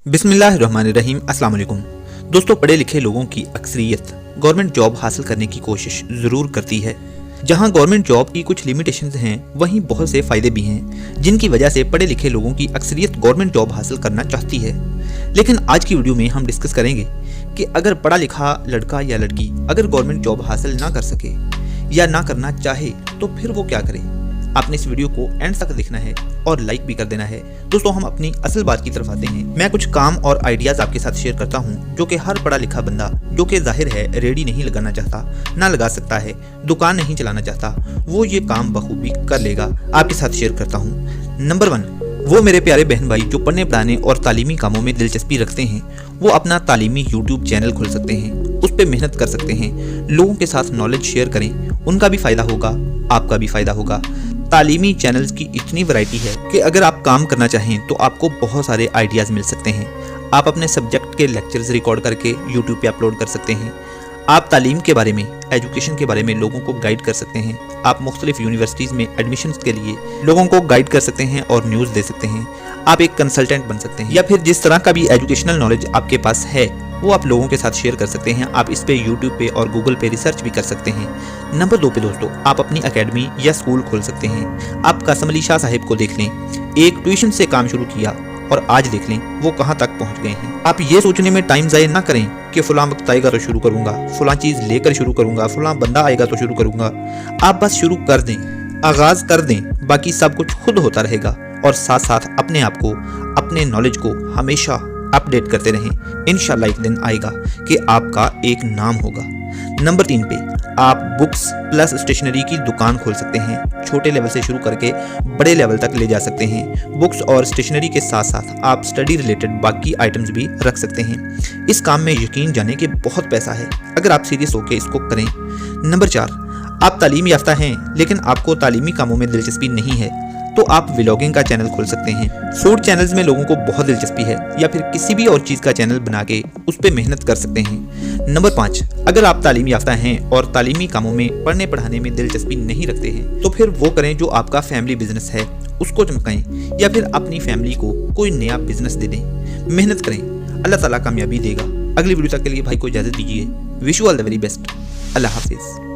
बिस्मिल्लाहिर्रहमानिर्रहीम। अस्सलाम वालेकुम दोस्तों, पढ़े लिखे लोगों की अक्सरियत गवर्नमेंट जॉब हासिल करने की कोशिश ज़रूर करती है। जहां गवर्नमेंट जॉब की कुछ लिमिटेशंस हैं, वहीं बहुत से फ़ायदे भी हैं जिनकी वजह से पढ़े लिखे लोगों की अक्सरियत गवर्नमेंट जॉब हासिल करना चाहती है। लेकिन आज की वीडियो में हम डिस्कस करेंगे कि अगर पढ़ा लिखा लड़का या लड़की अगर गवर्नमेंट जॉब हासिल ना कर सके या ना करना चाहे तो फिर वो क्या करे। आपने इस वीडियो को एंड तक देखना है और लाइक भी कर देना है। दोस्तों, हम अपनी असल बात की तरफ आते हैं। मैं कुछ काम और आइडियाज़ आपके साथ शेयर करता हूं जो कि हर पढ़ा लिखा बंदा, जो कि जाहिर है रेडी नहीं लगाना चाहता, ना लगा सकता है, दुकान नहीं चलाना चाहता, वो ये काम बखूबी कर लेगा, आपके साथ शेयर करता हूँ। नंबर 1, वो मेरे प्यारे बहन भाई जो पढ़ने पढ़ाने और तालीमी कामों में दिलचस्पी रखते हैं, वो अपना तालीमी यूट्यूब चैनल खोल सकते हैं, उस पर मेहनत कर सकते हैं, लोगों के साथ नॉलेज शेयर करें, उनका भी फ़ायदा होगा, आपका भी फ़ायदा होगा। तालीमी चैनल्स की इतनी वैरायटी है कि अगर आप काम करना चाहें तो आपको बहुत सारे आइडियाज़ मिल सकते हैं। आप अपने सब्जेक्ट के लेक्चर्स रिकॉर्ड करके यूट्यूब पे अपलोड कर सकते हैं। आप तालीम के बारे में, एजुकेशन के बारे में लोगों को गाइड कर सकते हैं। आप मुख्तलिफ यूनिवर्सिटीज़ में एडमिशन्स के लिए लोगों को गाइड कर सकते हैं और न्यूज़ दे सकते हैं। आप एक कंसल्टेंट बन सकते हैं, या फिर जिस तरह का भी एजुकेशनल नॉलेज आपके पास है वो आप लोगों के साथ शेयर कर सकते हैं। आप इस पे यूट्यूब पे और गूगल पे रिसर्च भी कर सकते हैं। नंबर 2 पे दोस्तों, आप अपनी एकेडमी या स्कूल खोल सकते हैं। आप कासम अली शाह साहिब को देख लें, एक ट्यूशन से काम शुरू किया और आज देख लें वो कहाँ तक पहुँच गए हैं। आप ये सोचने में टाइम ज़ाया ना करें कि फ़लाँ वक्त आएगा तो शुरू करूँगा, फ़लाँ चीज़ लेकर शुरू करूँगा, फ़लाँ बंदा आएगा तो शुरू करूँगा। आप बस शुरू कर दें, आगाज़ कर दें, बाकी सब कुछ खुद होता रहेगा। और साथ साथ अपने आप को, अपने नॉलेज को हमेशा अपडेट करते रहें। इंशाल्लाह एक दिन आएगा कि आपका एक नाम होगा। नंबर 3 पे आप बुक्स प्लस स्टेशनरी की दुकान खोल सकते हैं। छोटे लेवल से शुरू करके बड़े लेवल तक ले जा सकते हैं। बुक्स और स्टेशनरी के साथ साथ आप स्टडी रिलेटेड बाकी आइटम्स भी रख सकते हैं। इस काम में यकीन जाने के बहुत पैसा है अगर आप सीरियस होकर इसको करें। नंबर 4, आप तालीम याफ्ता हैं लेकिन आपको तालीमी कामों में दिलचस्पी नहीं है तो आप व्लॉगिंग का चैनल खोल सकते हैं। फूड चैनल्स में लोगों को बहुत दिलचस्पी है, या फिर किसी भी और चीज़ का चैनल बना के उस पर मेहनत कर सकते हैं। नंबर 5, अगर आप तालीम याफ्ता हैं और तालीमी कामों में पढ़ने पढ़ाने में दिलचस्पी नहीं रखते हैं तो फिर वो करें जो आपका फैमिली बिजनेस है, उसको चमकाएं, या फिर अपनी फैमिली को कोई नया बिजनेस दे दें। मेहनत करें, अल्लाह ताला कामयाबी देगा। अगली वीडियो तक के लिए भाई को इजाज़त दीजिए। Wish you all the very best. अल्लाह हाफिज़।